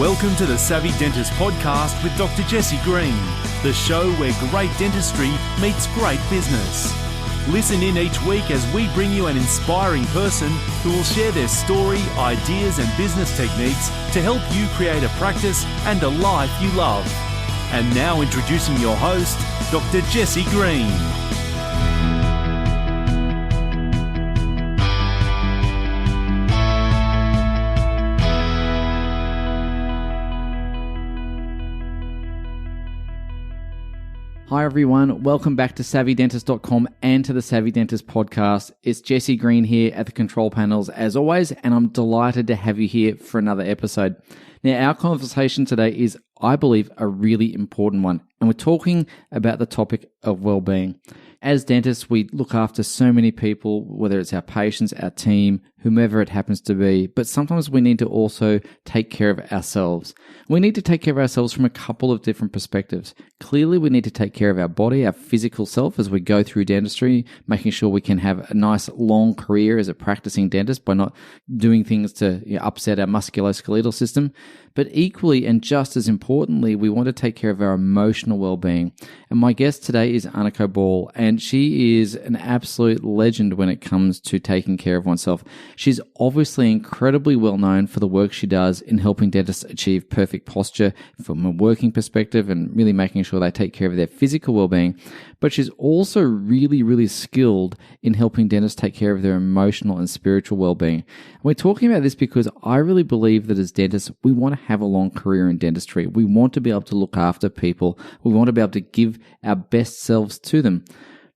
Welcome to the Savvy Dentist podcast with Dr. Jesse Green, the show where great dentistry meets great business. Listen in each week as we bring you an inspiring person who will share their story, ideas and business techniques to help you create a practice and a life you love. And now introducing your host, Dr. Jesse Green. Hi everyone, welcome back to SavvyDentist.com and to the Savvy Dentist podcast. It's Jesse Green here at the control panels as always, and I'm delighted to have you here for another episode. Now, our conversation today is, I believe, a really important one, and we're talking about the topic of well-being. As dentists, we look after so many people, whether it's our patients, our team, whomever it happens to be, but sometimes we need to also take care of ourselves. We need to take care of ourselves from a couple of different perspectives. Clearly, we need to take care of our body, our physical self as we go through dentistry, making sure we can have a nice long career as a practicing dentist by not doing things to upset our muscular-skeletal system. But equally and just as importantly, we want to take care of our emotional well-being. And my guest today is Anikó Ball, and she is an absolute legend when it comes to taking care of oneself. She's obviously incredibly well known for the work she does in helping dentists achieve perfect posture from a working perspective and really making sure they take care of their physical well-being. But she's also really skilled in helping dentists take care of their emotional and spiritual well-being. And we're talking about this because I really believe that as dentists, we want to have a long career in dentistry. We want to be able to look after people. We want to be able to give our best selves to them.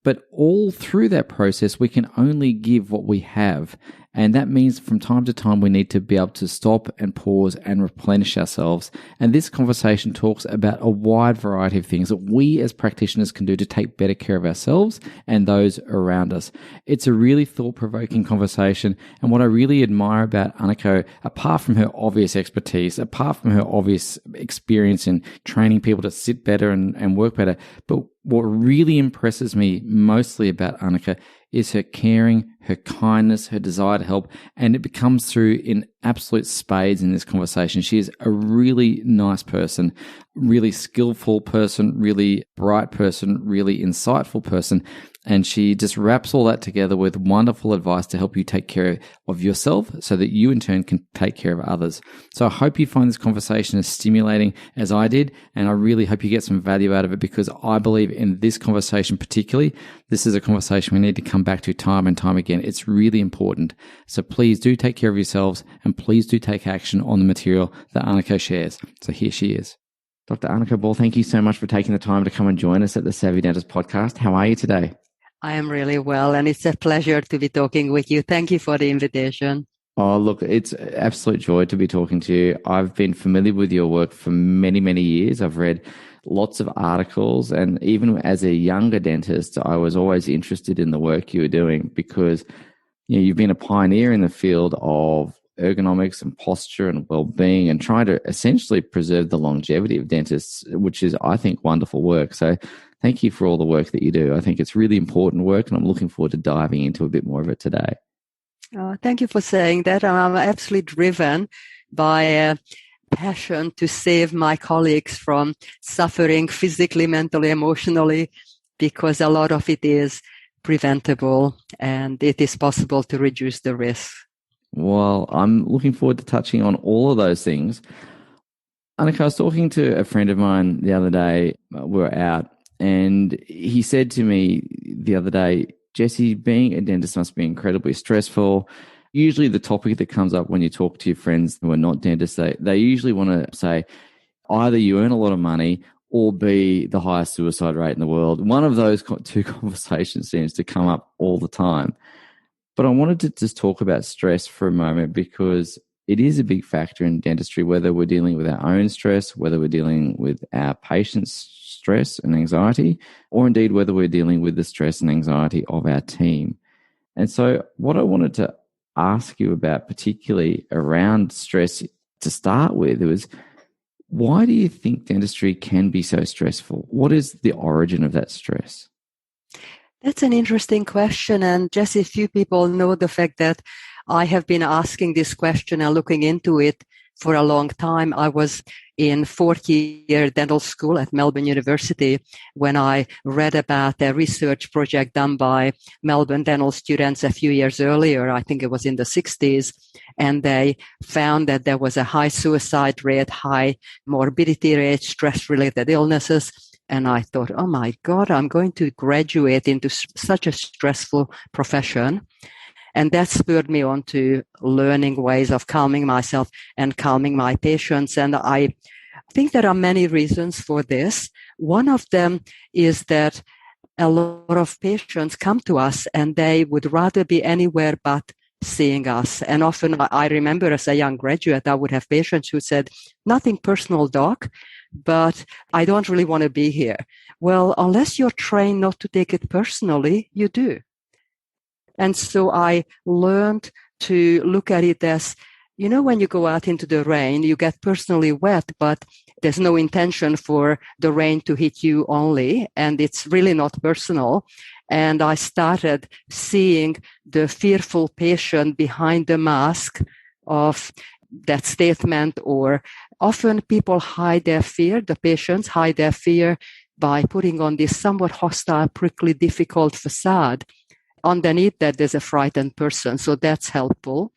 But all through that process, we can only give what we have. And that means from time to time, we need to be able to stop and pause and replenish ourselves. And this conversation talks about a wide variety of things that we as practitioners can do to take better care of ourselves and those around us. It's a really thought-provoking conversation. And what I really admire about Anikó, apart from her obvious expertise, apart from her obvious experience in training people to sit better and work better, but what really impresses me mostly about Anikó is her caring, her kindness, her desire to help, and it comes through in absolute spades in this conversation. She is a really nice person, really skillful person, really bright person, really insightful person, and she just wraps all that together with wonderful advice to help you take care of yourself so that you in turn can take care of others. So I hope you find this conversation as stimulating as I did, and I really hope you get some value out of it because I believe in this conversation particularly, this is a conversation we need to come back to time and time again. It's really important. So please do take care of yourselves and please do take action on the material that Anikó shares. So here she is. Dr. Anikó Ball, thank you so much for taking the time to come and join us at the Savvy Dentist podcast. How are you today? I am really well, and it's a pleasure to be talking with you. Thank you for the invitation. Oh, look, it's an absolute joy to be talking to you. I've been familiar with your work for many years. I've read lots of articles, and even as a younger dentist, I was always interested in the work you were doing because you've been a pioneer in the field of ergonomics and posture and well-being and trying to essentially preserve the longevity of dentists, which is, I think, wonderful work. So thank you for all the work that you do. I think it's really important work, and I'm looking forward to diving into a bit more of it today. Oh, thank you for saying that. I'm absolutely driven by a passion to save my colleagues from suffering physically, mentally, emotionally, because a lot of it is preventable and it is possible to reduce the risk. Well, I'm looking forward to touching on all of those things. Anikó, I was talking to a friend of mine the other day. We were out, and he said to me the other day, Jesse, being a dentist must be incredibly stressful. Usually the topic that comes up when you talk to your friends who are not dentists, they usually want to say either you earn a lot of money or be the highest suicide rate in the world. One of those two conversations seems to come up all the time. But I wanted to just talk about stress for a moment because it is a big factor in dentistry, whether we're dealing with our own stress, whether we're dealing with our patients' stress and anxiety, or indeed whether we're dealing with the stress and anxiety of our team. And so what I wanted to ask you about, particularly around stress to start with, was why do you think dentistry can be so stressful? What is the origin of that stress? That's an interesting question. And just a few people know the fact that I have been asking this question and looking into it for a long time. I was in fourth year dental school at Melbourne University when I read about a research project done by Melbourne dental students a few years earlier. I think it was in the 60s. And they found that there was a high suicide rate, high morbidity rate, stress-related illnesses. And I thought, oh my God, I'm going to graduate into such a stressful profession. And that spurred me on to learning ways of calming myself and calming my patients. And I think there are many reasons for this. One of them is that a lot of patients come to us and they would rather be anywhere but seeing us. And often I remember as a young graduate, I would have patients who said, nothing personal, doc, but I don't really want to be here. Well, unless you're trained not to take it personally, you do. And so I learned to look at it as, you know, when you go out into the rain, you get personally wet, but there's no intention for the rain to hit you only, and it's really not personal. And I started seeing the fearful patient behind the mask of that statement, or often people hide their fear, the patients hide their fear by putting on this somewhat hostile, prickly, difficult facade. Underneath that, there's a frightened person. So that's helpful.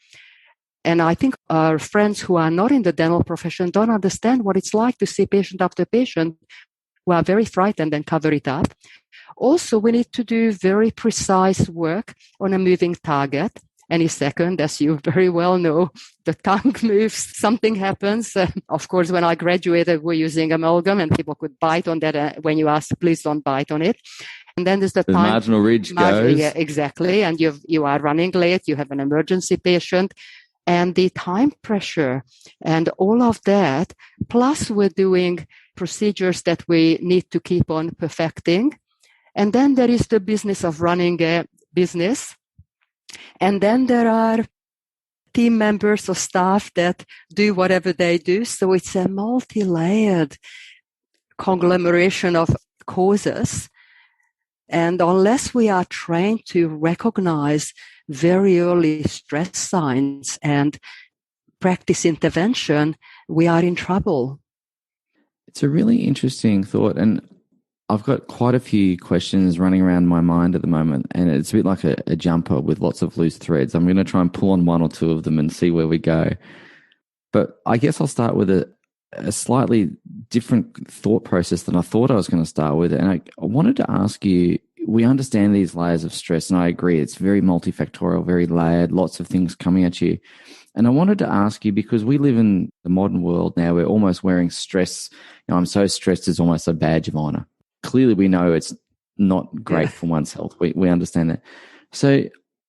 And I think our friends who are not in the dental profession don't understand what it's like to see patient after patient who are very frightened and cover it up. Also, we need to do very precise work on a moving target. Any second, as you very well know, the tongue moves, something happens. Of course, when I graduated, we're using amalgam and people could bite on that. When you ask, please don't bite on it. And then there's the time. Marginal ridge goes. Yeah, exactly. And you are running late. You have an emergency patient. And the time pressure and all of that, plus we're doing procedures that we need to keep on perfecting. And then there is the business of running a business. And then there are team members or staff that do whatever they do. So it's a multi-layered conglomeration of causes. And unless we are trained to recognize very early stress signs and practice intervention, we are in trouble. It's a really interesting thought. And I've got quite a few questions running around my mind at the moment. And it's a bit like a jumper with lots of loose threads. I'm going to try and pull on one or two of them and see where we go. But I guess I'll start with a slightly different thought process than I thought I was going to start with. And I wanted to ask you, we understand these layers of stress, and I agree, it's very multifactorial, very layered, lots of things coming at you. And I wanted to ask you, because we live in the modern world now, we're almost wearing stress. You know, I'm so stressed is almost a badge of honor. Clearly, we know it's not great for one's health. We understand that. So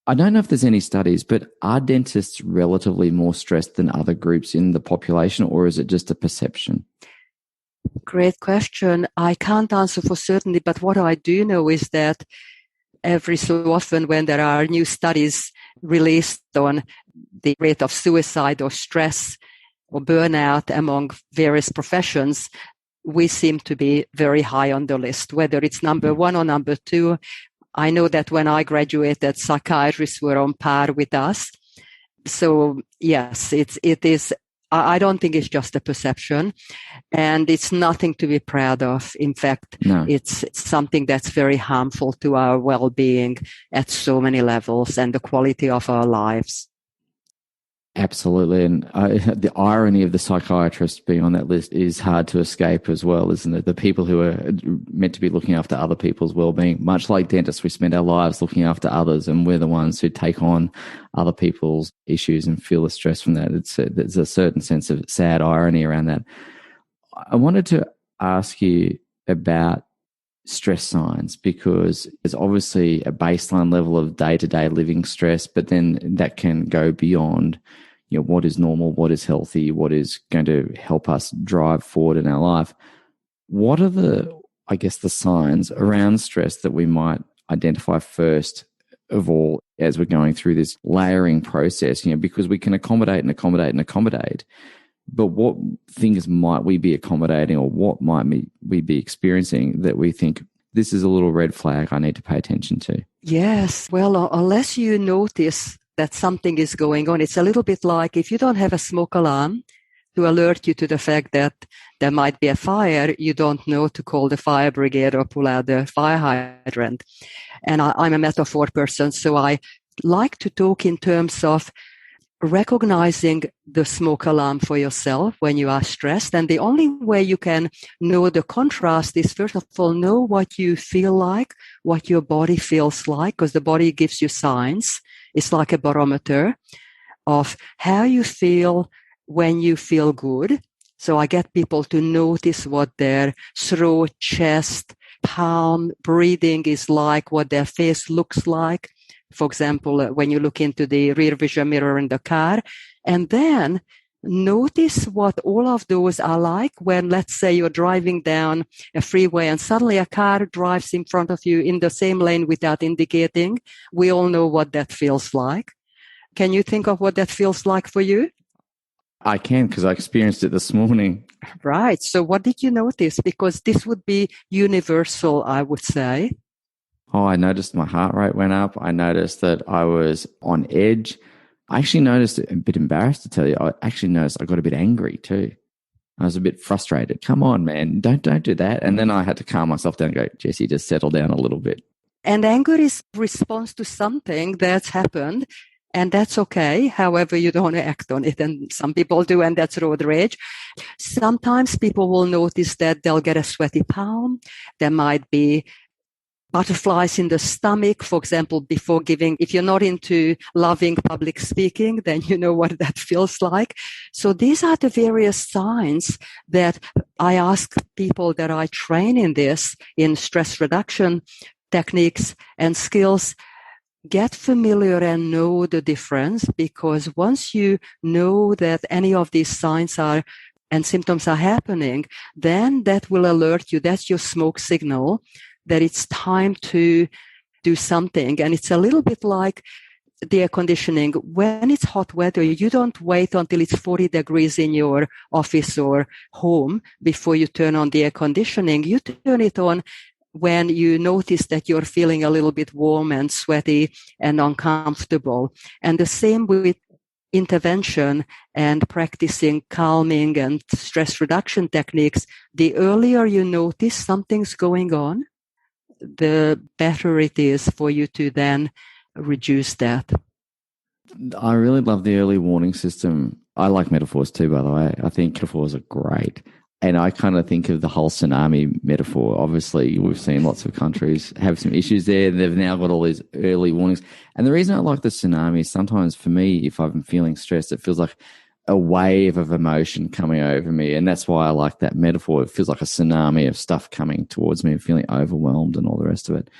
I don't know if there's any studies, but are dentists relatively more stressed than other groups in the population, or is it just a perception? Great question. I can't answer for certainty, but what I do know is that every so often when there are new studies released on the rate of suicide or stress or burnout among various professions, we seem to be very high on the list, whether it's number one or number two. I know that when I graduated, psychiatrists were on par with us. So yes, it is. I don't think it's just a perception, and it's nothing to be proud of. In fact, It's something that's very harmful to our well-being at so many levels and the quality of our lives. Absolutely. And the irony of the psychiatrists being on that list is hard to escape as well, isn't it? The people who are meant to be looking after other people's well-being, much like dentists, we spend our lives looking after others, and we're the ones who take on other people's issues and feel the stress from that. There's a certain sense of sad irony around that. I wanted to ask you about stress signs, because there's obviously a baseline level of day-to-day living stress, but then that can go beyond, you know, what is normal, what is healthy, what is going to help us drive forward in our life. What are the signs around stress that we might identify first of all as we're going through this layering process, you know, because we can accommodate, but what things might we be accommodating, or what might we be experiencing that we think this is a little red flag I need to pay attention to? Yes. Well, unless you notice that something is going on, it's a little bit like if you don't have a smoke alarm, to alert you to the fact that there might be a fire, you don't know to call the fire brigade or pull out the fire hydrant. And I'm a metaphor person, so I like to talk in terms of recognizing the smoke alarm for yourself when you are stressed. And the only way you can know the contrast is, first of all, know what you feel like, what your body feels like, because the body gives you signs. It's like a barometer of how you feel when you feel good. So I get people to notice what their throat, chest, palm, breathing is like, what their face looks like. For example, when you look into the rear vision mirror in the car, and then notice what all of those are like when, let's say, you're driving down a freeway and suddenly a car drives in front of you in the same lane without indicating. We all know what that feels like. Can you think of what that feels like for you? I can, because I experienced it this morning. Right. So what did you notice? Because this would be universal, I would say. Oh, I noticed my heart rate went up. I noticed that I was on edge. I actually noticed, a bit embarrassed to tell you, I actually noticed I got a bit angry too. I was a bit frustrated. Come on, man, don't do that. And then I had to calm myself down and go, Jesse, just settle down a little bit. And anger is response to something that's happened. And that's okay. However, you don't want to act on it. And some people do, and that's road rage. Sometimes people will notice that they'll get a sweaty palm. There might be butterflies in the stomach, for example, before giving. If you're not into loving public speaking, then you know what that feels like. So these are the various signs that I ask people that I train in this, in stress reduction techniques and skills. Get familiar and know the difference, because once you know that any of these signs are and symptoms are happening, then that will alert you. That's your smoke signal that it's time to do something. And it's a little bit like the air conditioning. When it's hot weather, you don't wait until it's 40 degrees in your office or home before you turn on the air conditioning. You turn it on when you notice that you're feeling a little bit warm and sweaty and uncomfortable. And the same with intervention and practicing calming and stress reduction techniques. The earlier you notice something's going on, the better it is for you to then reduce that. I really love the early warning system. I like metaphors too, by the way. I think metaphors are great. And I kind of think of the whole tsunami metaphor. Obviously, we've seen lots of countries have some issues there. They've now got all these early warnings. And the reason I like the tsunami is sometimes for me, if I'm feeling stressed, it feels like a wave of emotion coming over me. And that's why I like that metaphor. It feels like a tsunami of stuff coming towards me and feeling overwhelmed and all the rest of it.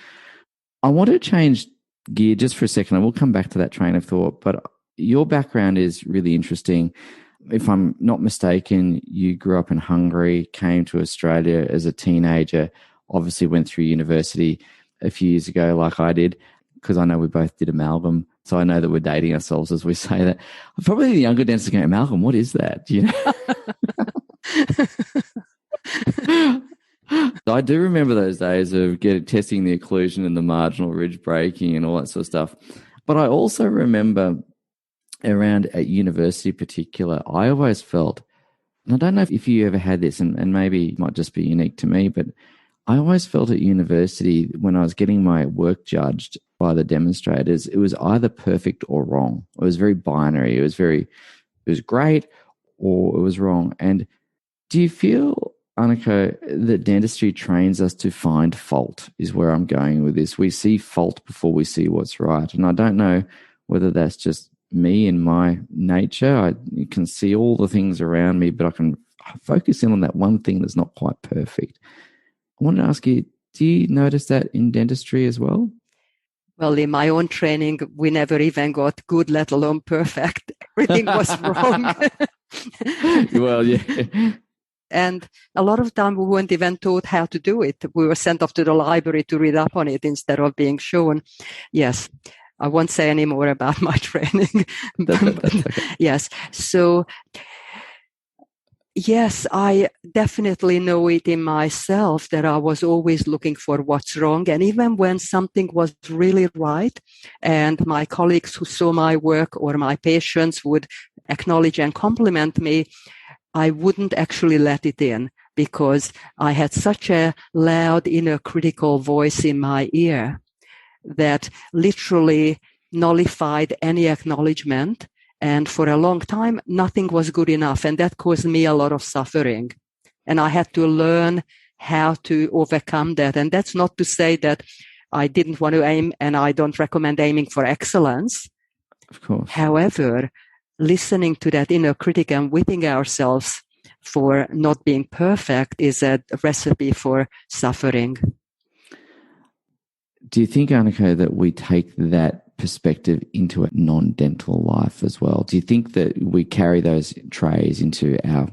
I want to change gear just for a second. I will come back to that train of thought, but your background is really interesting. If I'm not mistaken, you grew up in Hungary, came to Australia as a teenager, obviously went through university a few years ago like I did, because I know we both did amalgam. So I know that we're dating ourselves as we say that. Probably the younger dentists are going, amalgam, what is that? You know? I do remember those days of testing the occlusion and the marginal ridge breaking and all that sort of stuff. But I also remember around at university in particular, I always felt, and I don't know if you ever had this, and maybe it might just be unique to me, but I always felt at university when I was getting my work judged by the demonstrators, it was either perfect or wrong. It was very binary. It was great or it was wrong. And do you feel, Anikó, that dentistry trains us to find fault is where I'm going with this? We see fault before we see what's right. And I don't know whether that's just me and my nature. I can see all the things around me, but I can focus in on that one thing that's not quite perfect. I wanted to ask you, do you notice that in dentistry as well? Well, in my own training, we never even got good, let alone perfect. Everything was wrong. Well, yeah. And a lot of time we weren't even taught how to do it. We were sent off to the library to read up on it instead of being shown. Yes. I won't say any more about my training. Okay. Yes. So, yes, I definitely know it in myself that I was always looking for what's wrong. And even when something was really right, and my colleagues who saw my work or my patients would acknowledge and compliment me, I wouldn't actually let it in because I had such a loud inner critical voice in my ear that literally nullified any acknowledgement. And for a long time, nothing was good enough. And that caused me a lot of suffering. And I had to learn how to overcome that. And that's not to say that I didn't want to aim, and I don't recommend aiming for excellence. Of course. However, listening to that inner critic and whipping ourselves for not being perfect is a recipe for suffering. Do you think, Anikó, that we take that perspective into a non-dental life as well? Do you think that we carry those traits into our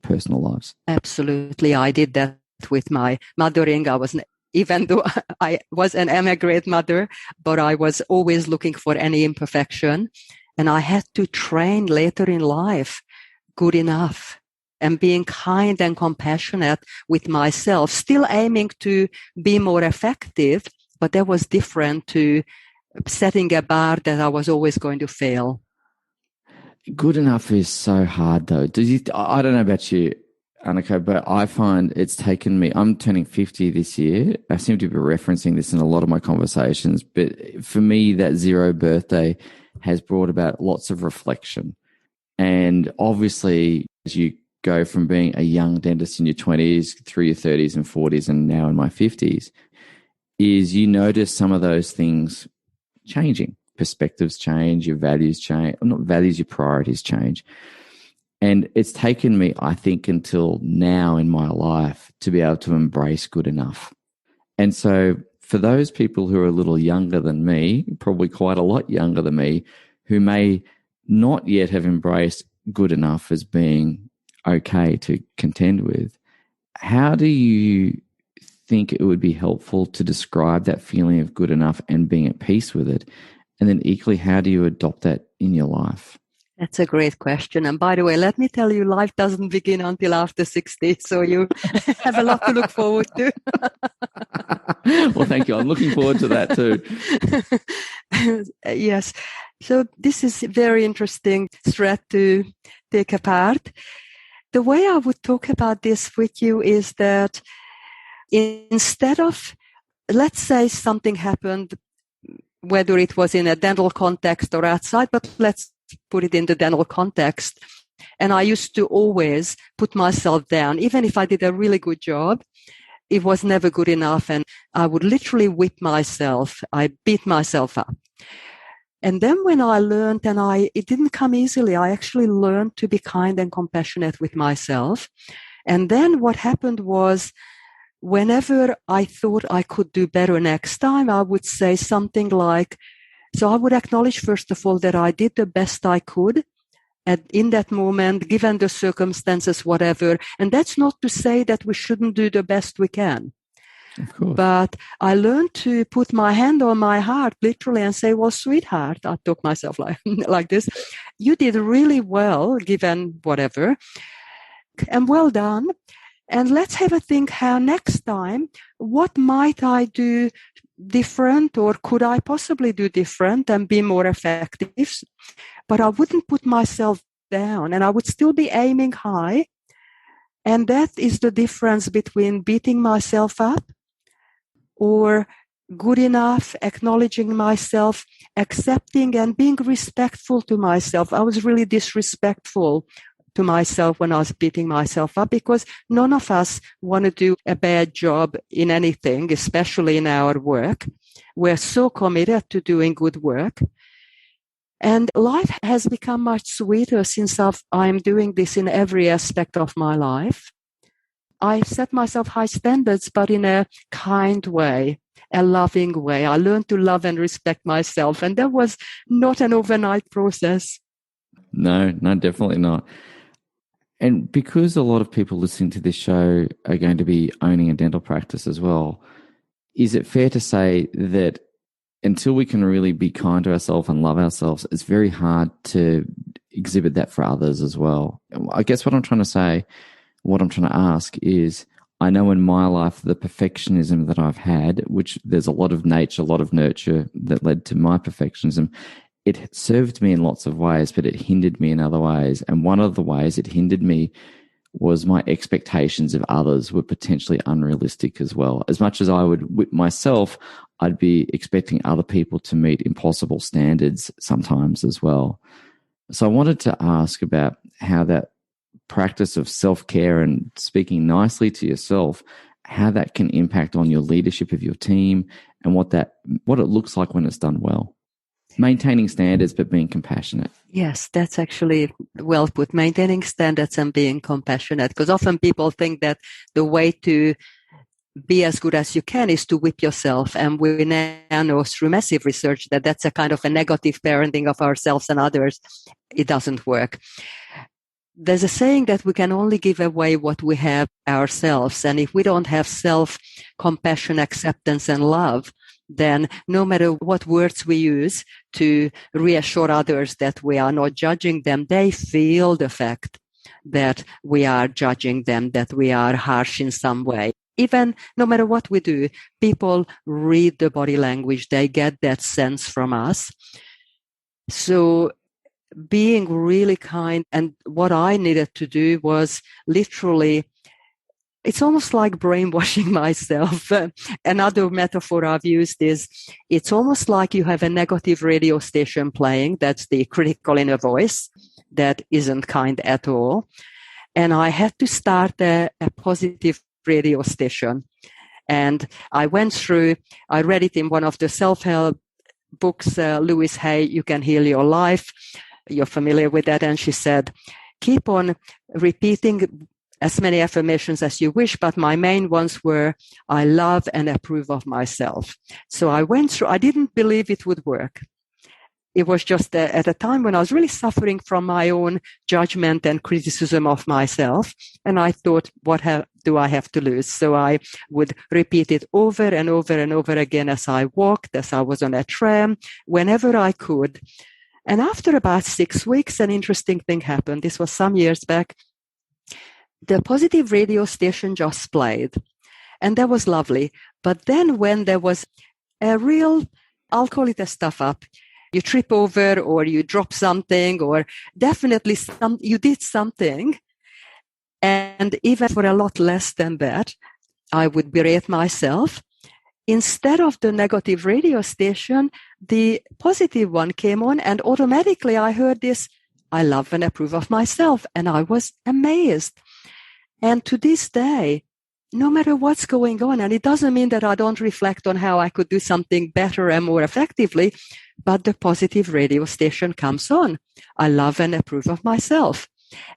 personal lives? Absolutely. I did that with my mothering. Even though I am a great mother, but I was always looking for any imperfection. And I had to train later in life, good enough, and being kind and compassionate with myself, still aiming to be more effective, but that was different to setting a bar that I was always going to fail. Good enough is so hard, though. I don't know about you, Anikó, but I find it's taken me, I'm turning 50 this year. I seem to be referencing this in a lot of my conversations, but for me, that 0 birthday has brought about lots of reflection. And obviously, as you go from being a young dentist in your 20s through your 30s and 40s and now in my 50s, is you notice some of those things changing. Perspectives change, your values change, not values, your priorities change. And it's taken me, I think, until now in my life to be able to embrace good enough. And so for those people who are a little younger than me, probably quite a lot younger than me, who may not yet have embraced good enough as being okay to contend with, how do you think it would be helpful to describe that feeling of good enough and being at peace with it? And then equally, how do you adopt that in your life? That's a great question. And by the way, let me tell you, life doesn't begin until after 60. So you have a lot to look forward to. Well, thank you. I'm looking forward to that too. Yes. So this is a very interesting thread to take apart. The way I would talk about this with you is that instead of, let's say something happened, whether it was in a dental context or outside, but let's put it in the dental context. And I used to always put myself down. Even if I did a really good job, it was never good enough. And I would literally whip myself. I beat myself up. And then when I learned, and it didn't come easily, I actually learned to be kind and compassionate with myself. And then what happened was, whenever I thought I could do better next time, I would say something like, so I would acknowledge, first of all, that I did the best I could in that moment, given the circumstances, whatever. And that's not to say that we shouldn't do the best we can. Of course. But I learned to put my hand on my heart, literally, and say, well, sweetheart, I took myself like this. You did really well, given whatever. And well done. And let's have a think how next time, what might I do different, or could I possibly do different and be more effective? But I wouldn't put myself down, and I would still be aiming high. And that is the difference between beating myself up or good enough, acknowledging myself, accepting and being respectful to myself. I was really disrespectful to myself when I was beating myself up, because none of us want to do a bad job in anything, especially in our work. We're so committed to doing good work. And life has become much sweeter since I'm doing this in every aspect of my life. I set myself high standards, but in a kind way, a loving way. I learned to love and respect myself. And that was not an overnight process. No, definitely not. And because a lot of people listening to this show are going to be owning a dental practice as well, is it fair to say that until we can really be kind to ourselves and love ourselves, it's very hard to exhibit that for others as well? I guess what I'm trying to say, what I'm trying to ask is, I know in my life, the perfectionism that I've had, which there's a lot of nature, a lot of nurture that led to my perfectionism, it served me in lots of ways, but it hindered me in other ways. And one of the ways it hindered me was my expectations of others were potentially unrealistic as well. As much as I would with myself, I'd be expecting other people to meet impossible standards sometimes as well. So I wanted to ask about how that practice of self-care and speaking nicely to yourself, how that can impact on your leadership of your team and what it looks like when it's done well. Maintaining standards, but being compassionate. Yes, that's actually well put. Maintaining standards and being compassionate. Because often people think that the way to be as good as you can is to whip yourself. And we now know through massive research that that's a kind of a negative parenting of ourselves and others. It doesn't work. There's a saying that we can only give away what we have ourselves. And if we don't have self-compassion, acceptance, and love, then no matter what words we use to reassure others that we are not judging them, they feel the fact that we are judging them, that we are harsh in some way. Even no matter what we do, people read the body language. They get that sense from us. So being really kind, and what I needed to do was literally, it's almost like brainwashing myself. Another metaphor I've used is it's almost like you have a negative radio station playing. That's the critical inner voice that isn't kind at all. And I had to start a positive radio station. And I read it in one of the self-help books, Louise Hay, You Can Heal Your Life. You're familiar with that. And she said, keep on repeating as many affirmations as you wish, but my main ones were, I love and approve of myself. So I went through, I didn't believe it would work. It was just at a time when I was really suffering from my own judgment and criticism of myself. And I thought, what do I have to lose? So I would repeat it over and over and over again as I walked, as I was on a tram, whenever I could. And after about 6 weeks, an interesting thing happened. This was some years back. The positive radio station just played, and that was lovely. But then when there was a real, I'll call it a stuff up, you trip over or you drop something or definitely you did something, and even for a lot less than that, I would berate myself. Instead of the negative radio station, the positive one came on, and automatically I heard this, I love and approve of myself, and I was amazed. And to this day, no matter what's going on, and it doesn't mean that I don't reflect on how I could do something better and more effectively, but the positive radio station comes on. I love and approve of myself.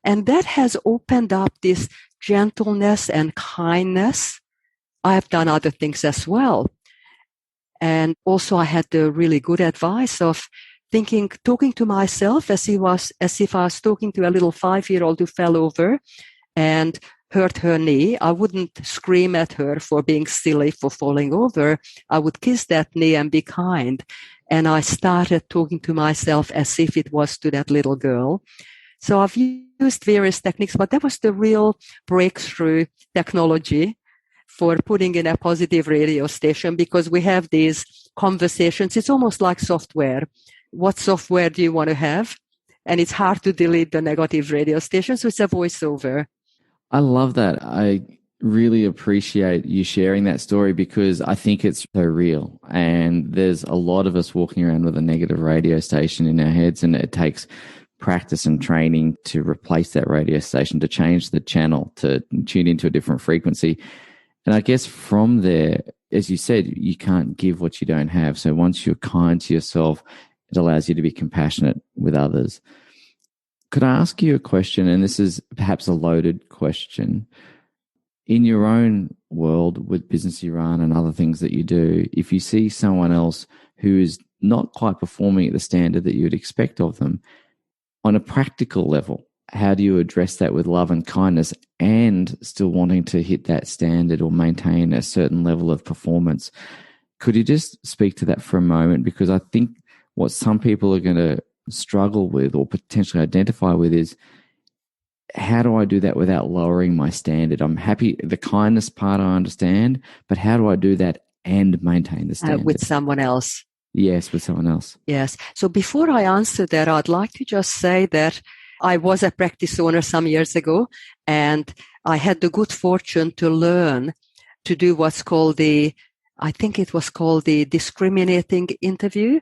And that has opened up this gentleness and kindness. I've done other things as well. And also I had the really good advice of talking to myself as if I was talking to a little 5-year-old who fell over and hurt her knee. I wouldn't scream at her for being silly for falling over. I would kiss that knee and be kind. And I started talking to myself as if it was to that little girl. So I've used various techniques, but that was the real breakthrough technology for putting in a positive radio station, because we have these conversations. It's almost like software. What software do you want to have? And it's hard to delete the negative radio station, so it's a voiceover. I love that. I really appreciate you sharing that story because I think it's so real. And there's a lot of us walking around with a negative radio station in our heads, and it takes practice and training to replace that radio station, to change the channel, to tune into a different frequency. And I guess from there, as you said, you can't give what you don't have. So once you're kind to yourself, it allows you to be compassionate with others. Could I ask you a question? And this is perhaps a loaded question. In your own world with business you run and other things that you do, if you see someone else who is not quite performing at the standard that you would expect of them, on a practical level, how do you address that with love and kindness and still wanting to hit that standard or maintain a certain level of performance? Could you just speak to that for a moment? Because I think what some people are going to struggle with or potentially identify with is, how do I do that without lowering my standard? I'm happy, the kindness part I understand, but how do I do that and maintain the standard? With someone else. Yes, with someone else. Yes. So before I answer that, I'd like to just say that I was a practice owner some years ago, and I had the good fortune to learn to do what's called I think it was called the discriminating interview.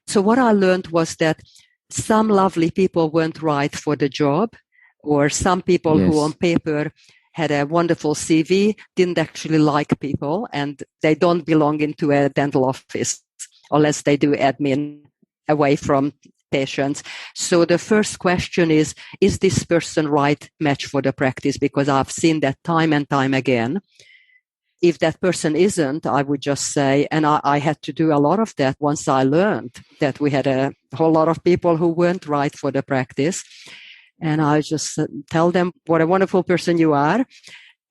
So what I learned was that some lovely people weren't right for the job, or some people who on paper had a wonderful CV didn't actually like people, and they don't belong into a dental office unless they do admin away from patients. So the first question is this person right match for the practice? Because I've seen that time and time again. If that person isn't, I would just say, and I had to do a lot of that once I learned that we had a whole lot of people who weren't right for the practice. And I just tell them what a wonderful person you are.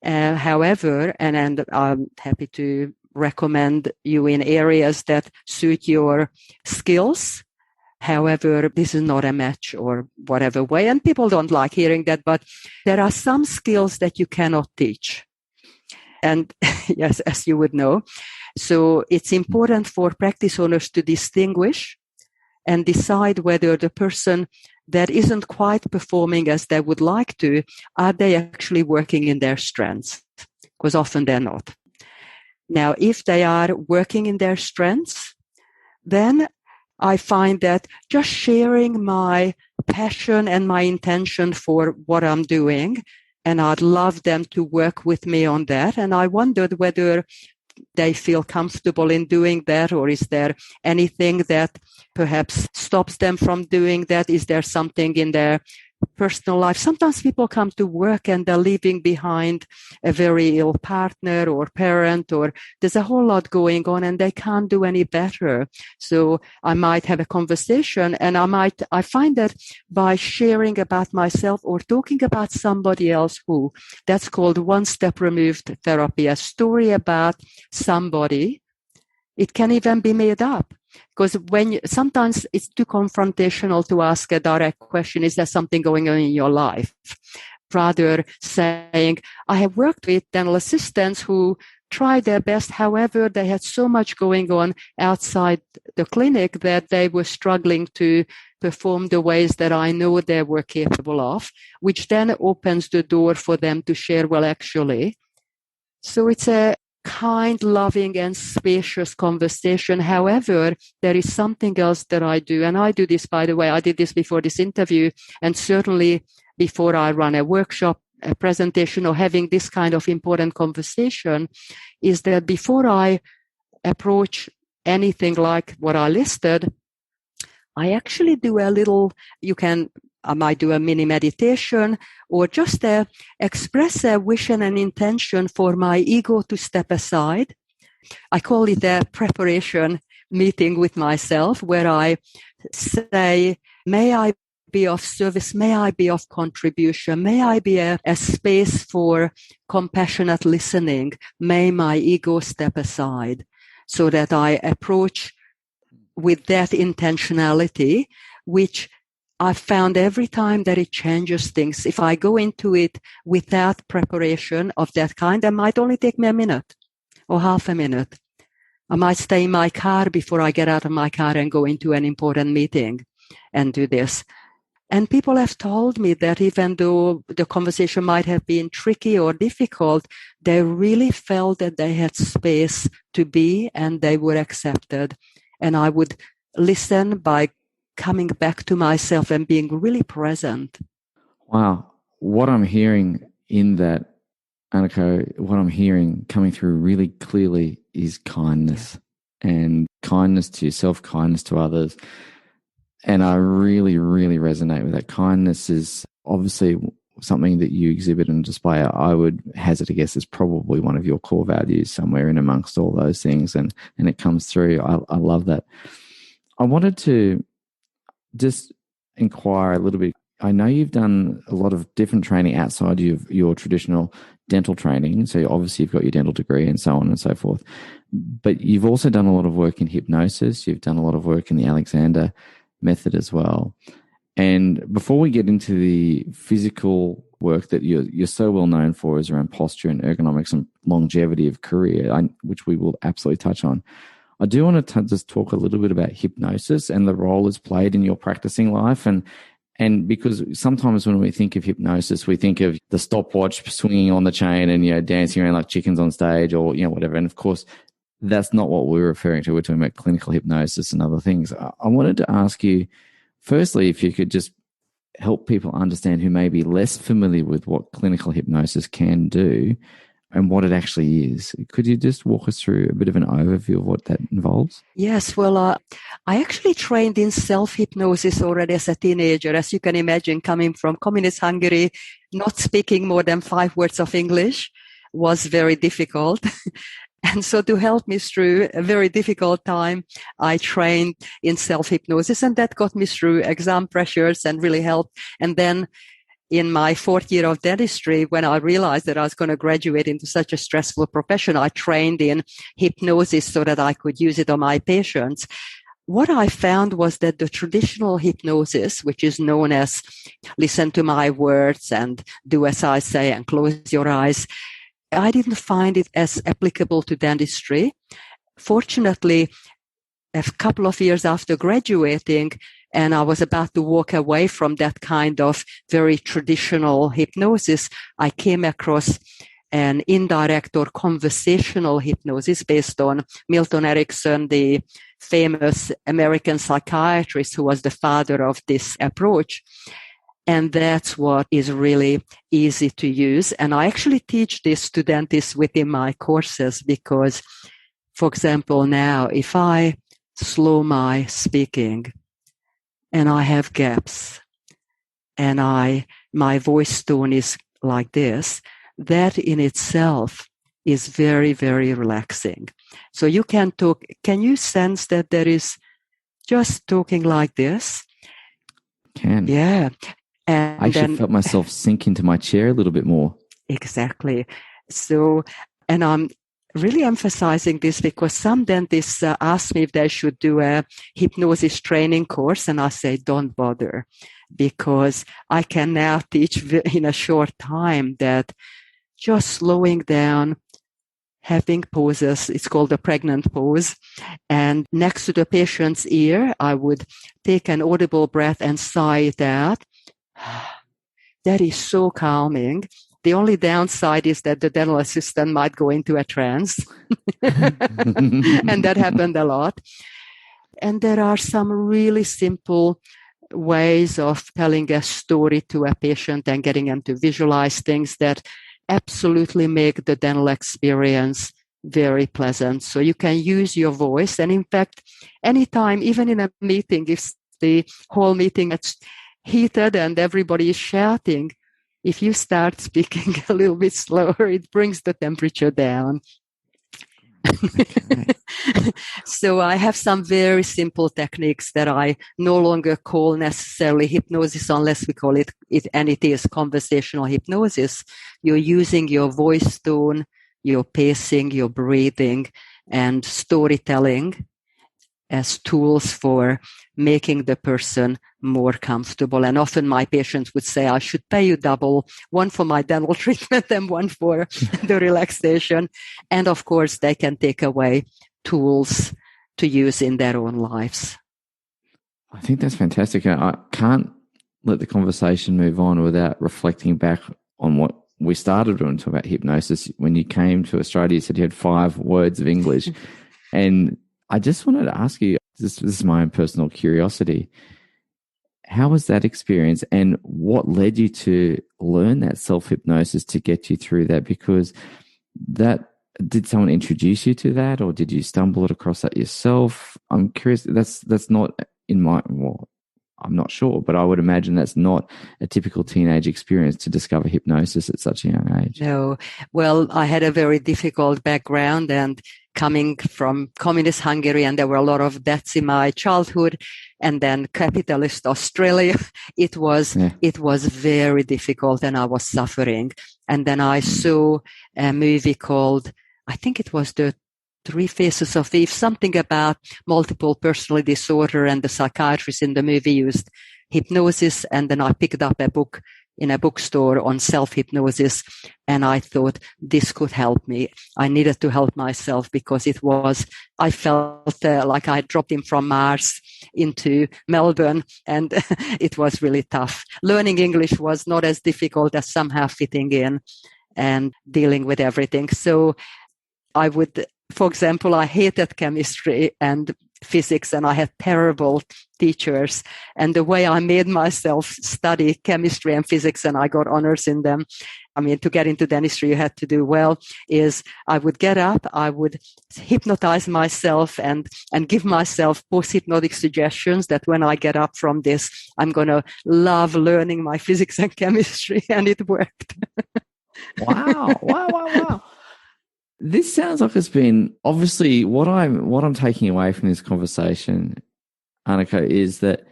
However, and I'm happy to recommend you in areas that suit your skills. However, this is not a match or whatever way. And people don't like hearing that, but there are some skills that you cannot teach. And yes, as you would know. So it's important for practice owners to distinguish and decide whether the person that isn't quite performing as they would like to, are they actually working in their strengths? Because often they're not. Now, if they are working in their strengths, then I find that just sharing my passion and my intention for what I'm doing, and I'd love them to work with me on that. And I wondered whether they feel comfortable in doing that, or is there anything that perhaps stops them from doing that? Is there something in their personal life? Sometimes people come to work and they're leaving behind a very ill partner or parent, or there's a whole lot going on and they can't do any better. So I might have a conversation, and I find that by sharing about myself or talking about somebody else that's called one step removed therapy, a story about somebody. It can even be made up. Because sometimes it's too confrontational to ask a direct question, is there something going on in your life? Rather saying, I have worked with dental assistants who tried their best. However, they had so much going on outside the clinic that they were struggling to perform the ways that I know they were capable of, which then opens the door for them to share, well, actually. So it's a kind, loving, and spacious conversation. However, there is something else that I do, and I do this, by the way, I did this before this interview, and certainly before I run a workshop, a presentation, or having this kind of important conversation, is that before I approach anything like what I listed, I actually do a little, I might do a mini meditation, or just express a wish and an intention for my ego to step aside. I call it a preparation meeting with myself, where I say, may I be of service, may I be of contribution, may I be a space for compassionate listening, may my ego step aside, so that I approach with that intentionality, which I found every time that it changes things. If I go into it without preparation of that kind, it might only take me a minute or half a minute. I might stay in my car before I get out of my car and go into an important meeting and do this. And people have told me that even though the conversation might have been tricky or difficult, they really felt that they had space to be and they were accepted. And I would listen by coming back to myself and being really present. Wow. What I'm hearing in that, Anikó, what I'm hearing coming through really clearly is kindness, and kindness to yourself, kindness to others. And I really, really resonate with that. Kindness is obviously something that you exhibit and display. I would hazard a guess is probably one of your core values somewhere in amongst all those things, and it comes through. I love that. I wanted to just inquire a little bit. I know you've done a lot of different training outside of your traditional dental training. So obviously you've got your dental degree and so on and so forth. But you've also done a lot of work in hypnosis. You've done a lot of work in the Alexander method as well. And before we get into the physical work that you're so well known for is around posture and ergonomics and longevity of career, which we will absolutely touch on, I do want to just talk a little bit about hypnosis and the role it's played in your practicing life. And because sometimes when we think of hypnosis, we think of the stopwatch swinging on the chain and, dancing around like chickens on stage or, whatever. And of course, that's not what we're referring to. We're talking about clinical hypnosis and other things. I wanted to ask you, firstly, if you could just help people understand who may be less familiar with what clinical hypnosis can do and what it actually is. Could you just walk us through a bit of an overview of what that involves? Yes, well, I actually trained in self-hypnosis already as a teenager. As you can imagine, coming from communist Hungary, not speaking more than 5 words of English was very difficult. And so to help me through a very difficult time, I trained in self-hypnosis, and that got me through exam pressures and really helped. And then in my 4th year of dentistry, when I realized that I was going to graduate into such a stressful profession, I trained in hypnosis so that I could use it on my patients. What I found was that the traditional hypnosis, which is known as listen to my words and do as I say and close your eyes, I didn't find it as applicable to dentistry. Fortunately, a couple of years after graduating, and I was about to walk away from that kind of very traditional hypnosis, I came across an indirect or conversational hypnosis based on Milton Erickson, the famous American psychiatrist who was the father of this approach. And that's what is really easy to use. And I actually teach this to dentists within my courses because, for example, now if I slow my speaking and I have gaps and my voice tone is like this, that in itself is very, very relaxing. So you can talk. Can you sense that there is just talking like this? Can. Yeah. And I actually felt myself sink into my chair a little bit more. Exactly. So, and I'm really emphasizing this because some dentists ask me if they should do a hypnosis training course, and I say, don't bother, because I can now teach in a short time that just slowing down, having pauses, it's called a pregnant pause, and next to the patient's ear, I would take an audible breath and sigh it out. That is so calming. The only downside is that the dental assistant might go into a trance. And that happened a lot. And there are some really simple ways of telling a story to a patient and getting them to visualize things that absolutely make the dental experience very pleasant. So you can use your voice. And in fact, anytime, even in a meeting, if the whole meeting is heated and everybody is shouting, if you start speaking a little bit slower, it brings the temperature down. Okay. So I have some very simple techniques that I no longer call necessarily hypnosis unless we call it, and it is conversational hypnosis. You're using your voice tone, your pacing, your breathing, and storytelling as tools for making the person more comfortable. And often my patients would say, I should pay you double, one for my dental treatment and one for the relaxation. And of course, they can take away tools to use in their own lives. I think that's fantastic. I can't let the conversation move on without reflecting back on what we started on, talking about hypnosis. When you came to Australia, you said you had 5 words of English. And I just wanted to ask you, this is my own personal curiosity, how was that experience and what led you to learn that self-hypnosis to get you through that? Because did someone introduce you to that, or did you stumble across that yourself? I'm curious. That's not in my, well, I'm not sure, but I would imagine that's not a typical teenage experience to discover hypnosis at such a young age. No. Well, I had a very difficult background, and coming from communist Hungary, and there were a lot of deaths in my childhood, and then capitalist Australia, it was very difficult, and I was suffering. And then I saw a movie called, I think it was The 3 Faces of Eve, something about multiple personality disorder, and the psychiatrist in the movie used hypnosis. And then I picked up a book in a bookstore on self-hypnosis, and I thought this could help me. I needed to help myself because I felt like I dropped in from Mars into Melbourne, and it was really tough. Learning English was not as difficult as somehow fitting in and dealing with everything. So for example, I hated chemistry and physics, and I had terrible teachers. And the way I made myself study chemistry and physics, and I got honors in them, to get into dentistry, you had to do well, is I would get up, I would hypnotize myself and give myself post-hypnotic suggestions that when I get up from this, I'm going to love learning my physics and chemistry. And it worked. Wow. This sounds like it's been, obviously, what I'm taking away from this conversation, Anikó, is that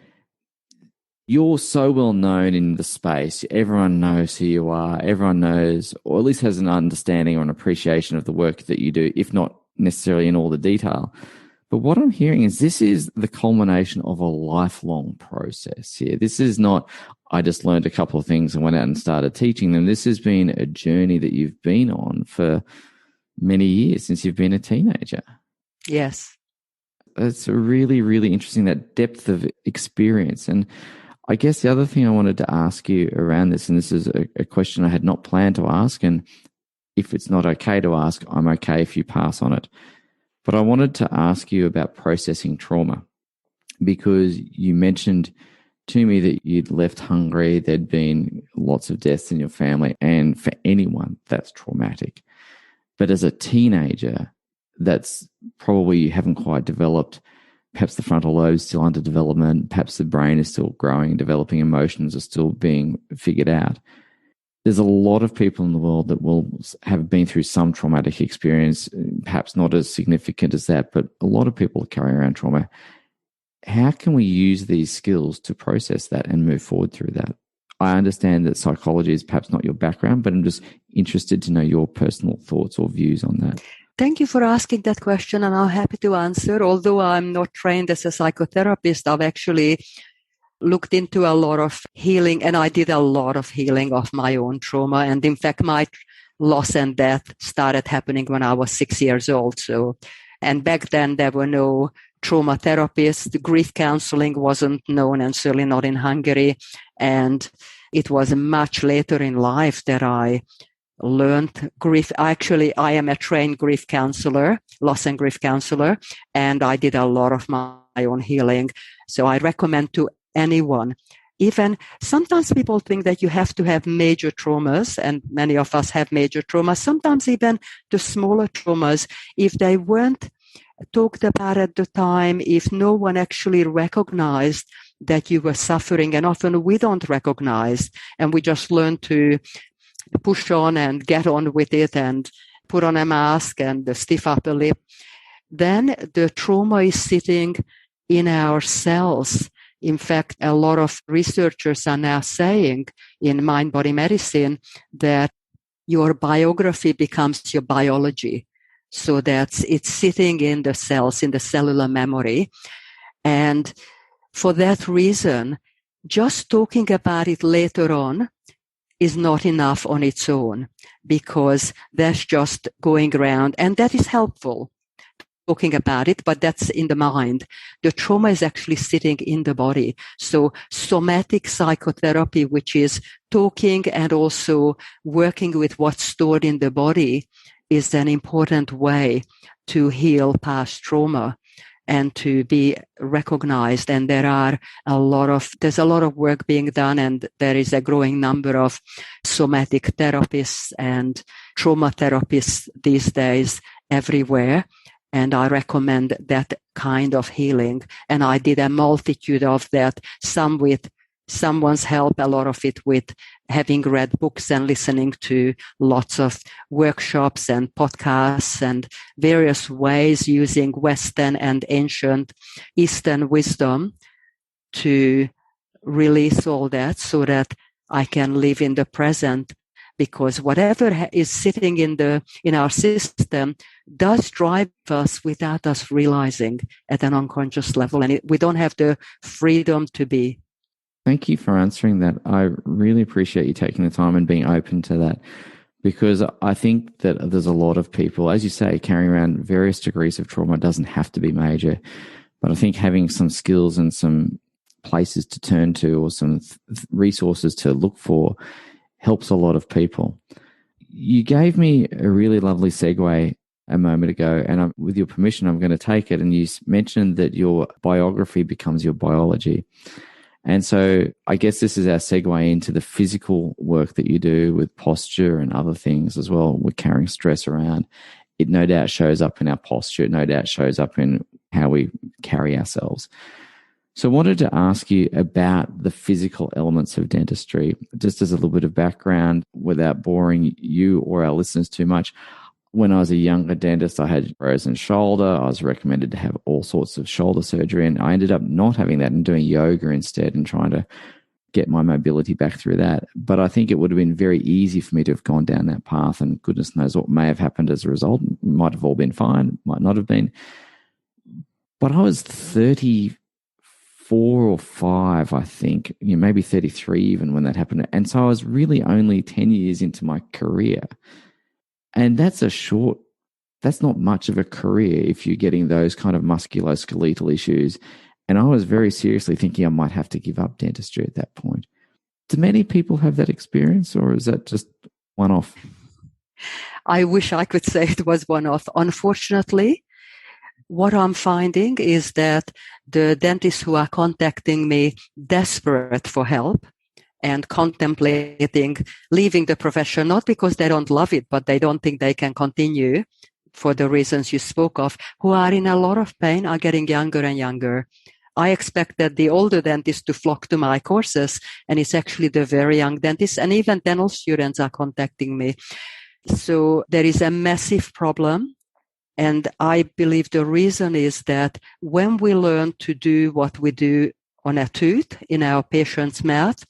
you're so well known in the space. Everyone knows who you are. Everyone knows, or at least has an understanding or an appreciation of the work that you do, if not necessarily in all the detail. But what I'm hearing is this is the culmination of a lifelong process here. This is not, I just learned a couple of things and went out and started teaching them. This has been a journey that you've been on for many years, since you've been a teenager. Yes. It's really, really interesting, that depth of experience. And I guess the other thing I wanted to ask you around this, and this is a question I had not planned to ask, and if it's not okay to ask, I'm okay if you pass on it. But I wanted to ask you about processing trauma, because you mentioned to me that you'd left hungry, there'd been lots of deaths in your family, and for anyone, that's traumatic. But as a teenager, that's probably, you haven't quite developed. Perhaps the frontal lobe is still under development. Perhaps the brain is still growing, developing, emotions are still being figured out. There's a lot of people in the world that will have been through some traumatic experience, perhaps not as significant as that, but a lot of people carry around trauma. How can we use these skills to process that and move forward through that? I understand that psychology is perhaps not your background, but I'm just interested to know your personal thoughts or views on that. Thank you for asking that question, and I'm happy to answer. Although I'm not trained as a psychotherapist, I've actually looked into a lot of healing, and I did a lot of healing of my own trauma. And in fact, my loss and death started happening when I was 6 years old. And back then there were no trauma therapists. Grief counseling wasn't known, and certainly not in Hungary. And it was much later in life that I learned grief. Actually, I am a trained grief counselor, loss and grief counselor, and I did a lot of my own healing. So I recommend to anyone. Even sometimes people think that you have to have major traumas, and many of us have major traumas. Sometimes even the smaller traumas, if they weren't talked about at the time, if no one actually recognized that you were suffering, and often we don't recognize, and we just learn to push on and get on with it and put on a mask and stiff upper lip, then the trauma is sitting in our cells. In fact, a lot of researchers are now saying in mind-body medicine that your biography becomes your biology. So that it's sitting in the cells, in the cellular memory. And for that reason, just talking about it later on is not enough on its own, because that's just going around, and that is helpful, talking about it, but that's in the mind. The trauma is actually sitting in the body. So somatic psychotherapy, which is talking and also working with what's stored in the body, is an important way to heal past trauma and to be recognized. And there's a lot of work being done, and there is a growing number of somatic therapists and trauma therapists these days everywhere. And I recommend that kind of healing. And I did a multitude of that, some with someone's help, a lot of it with having read books and listening to lots of workshops and podcasts and various ways using Western and ancient Eastern wisdom to release all that so that I can live in the present. Because whatever is sitting in our system does drive us without us realizing at an unconscious level. And we don't have the freedom to be. Thank you for answering that. I really appreciate you taking the time and being open to that, because I think that there's a lot of people, as you say, carrying around various degrees of trauma. It doesn't have to be major, but I think having some skills and some places to turn to or some resources to look for helps a lot of people. You gave me a really lovely segue a moment ago, and with your permission, I'm going to take it. And you mentioned that your biography becomes your biology. And so I guess this is our segue into the physical work that you do with posture and other things as well. We're carrying stress around. It no doubt shows up in our posture. It no doubt shows up in how we carry ourselves. So I wanted to ask you about the physical elements of dentistry, just as a little bit of background without boring you or our listeners too much. When I was a younger dentist, I had frozen shoulder. I was recommended to have all sorts of shoulder surgery, and I ended up not having that and doing yoga instead and trying to get my mobility back through that. But I think it would have been very easy for me to have gone down that path, and goodness knows what may have happened as a result. It might have all been fine, might not have been. But I was 34 or 5, I think, maybe 33 even when that happened. And so I was really only 10 years into my career. And that's not much of a career if you're getting those kind of muscular-skeletal issues. And I was very seriously thinking I might have to give up dentistry at that point. Do many people have that experience, or is that just one-off? I wish I could say it was one-off. Unfortunately, what I'm finding is that the dentists who are contacting me desperate for help and contemplating leaving the profession, not because they don't love it, but they don't think they can continue for the reasons you spoke of, who are in a lot of pain, are getting younger and younger. I expect that the older dentists to flock to my courses, and it's actually the very young dentists, and even dental students are contacting me. So there is a massive problem. And I believe the reason is that when we learn to do what we do on a tooth in our patient's mouth,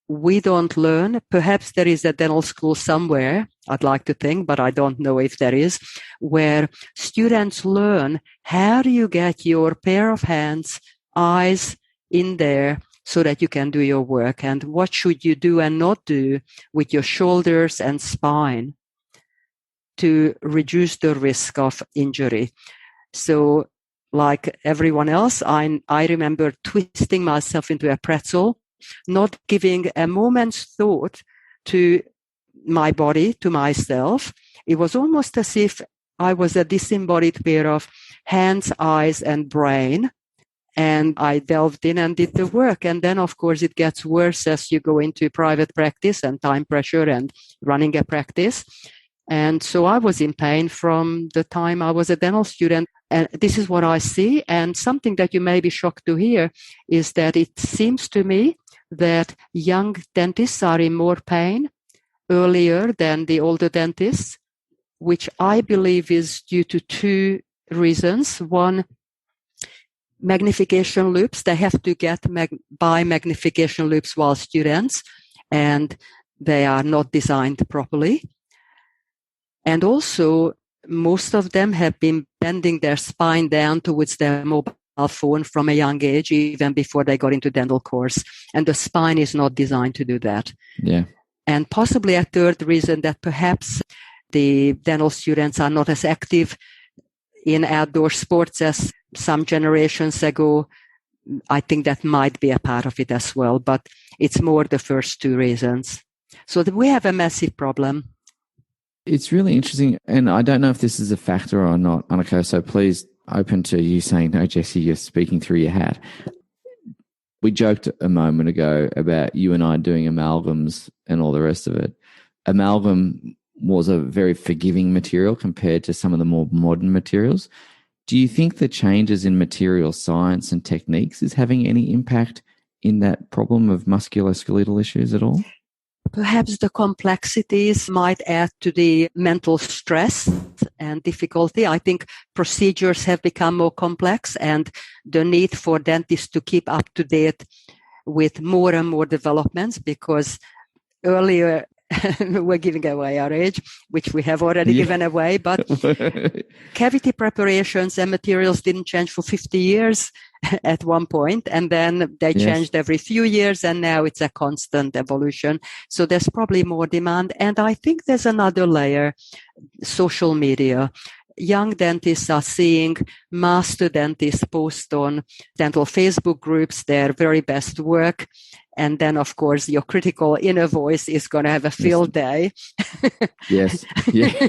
we don't learn. Perhaps there is a dental school somewhere, I'd like to think, but I don't know if there is, where students learn how do you get your pair of hands, eyes in there so that you can do your work, and what should you do and not do with your shoulders and spine to reduce the risk of injury. So like everyone else, I remember twisting myself into a pretzel, not giving a moment's thought to my body, to myself. It was almost as if I was a disembodied pair of hands, eyes, and brain. And I delved in and did the work. And then, of course, it gets worse as you go into private practice and time pressure and running a practice. And so I was in pain from the time I was a dental student. And this is what I see. And something that you may be shocked to hear is that it seems to me that young dentists are in more pain earlier than the older dentists, which I believe is due to two reasons. One, magnification loupes. They have to buy magnification loupes while students, and they are not designed properly. And also, most of them have been bending their spine down towards their mobile phone from a young age, even before they got into dental course. And the spine is not designed to do that. Yeah. And possibly a third reason that perhaps the dental students are not as active in outdoor sports as some generations ago. I think that might be a part of it as well, but it's more the first two reasons. So we have a massive problem. It's really interesting, and I don't know if this is a factor or not, Anikó, so please open to you saying, no, Jesse, you're speaking through your hat. We joked a moment ago about you and I doing amalgams and all the rest of it. Amalgam was a very forgiving material compared to some of the more modern materials. Do you think the changes in material science and techniques is having any impact in that problem of musculoskeletal issues at all? Perhaps the complexities might add to the mental stress and difficulty. I think procedures have become more complex, and the need for dentists to keep up to date with more and more developments, because earlier We're giving away our age, which we have already given away, but cavity preparations and materials didn't change for 50 years at one point, and then they changed every few years, and now it's a constant evolution. So there's probably more demand. And I think there's another layer, social media. Young dentists are seeing master dentists post on dental Facebook groups their very best work. And then, of course, your critical inner voice is going to have a field day. Yes. Yeah.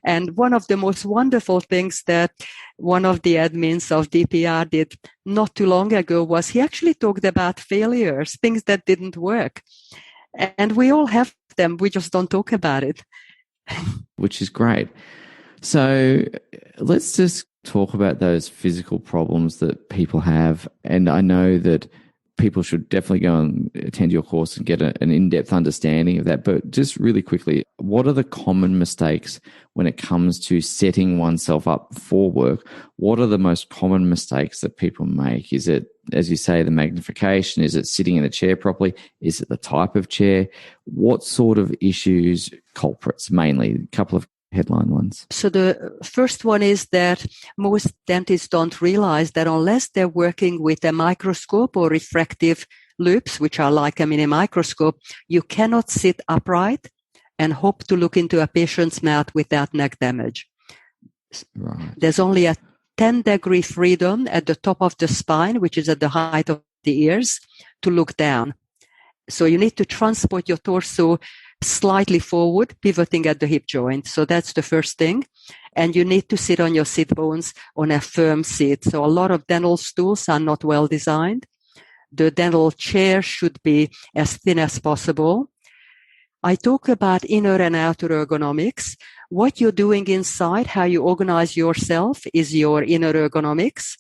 And one of the most wonderful things that one of the admins of DPR did not too long ago was he actually talked about failures, things that didn't work. And we all have them. We just don't talk about it. Which is great. So let's just talk about those physical problems that people have. And I know that people should definitely go and attend your course and get an in-depth understanding of that. But just really quickly, what are the common mistakes when it comes to setting oneself up for work? What are the most common mistakes that people make? Is it, as you say, the magnification? Is it sitting in a chair properly? Is it the type of chair? What sort of issues, culprits mainly? A couple of headline ones. So the first one is that most dentists don't realize that unless they're working with a microscope or refractive loops, which are like a mini microscope, you cannot sit upright and hope to look into a patient's mouth without neck damage. Right. There's only a 10-degree freedom at the top of the spine, which is at the height of the ears, to look down. So you need to transport your torso slightly forward, pivoting at the hip joint. So that's the first thing. And you need to sit on your sit bones on a firm seat. So a lot of dental stools are not well designed. The dental chair should be as thin as possible. I talk about inner and outer ergonomics. What you're doing inside, how you organize yourself, is your inner ergonomics.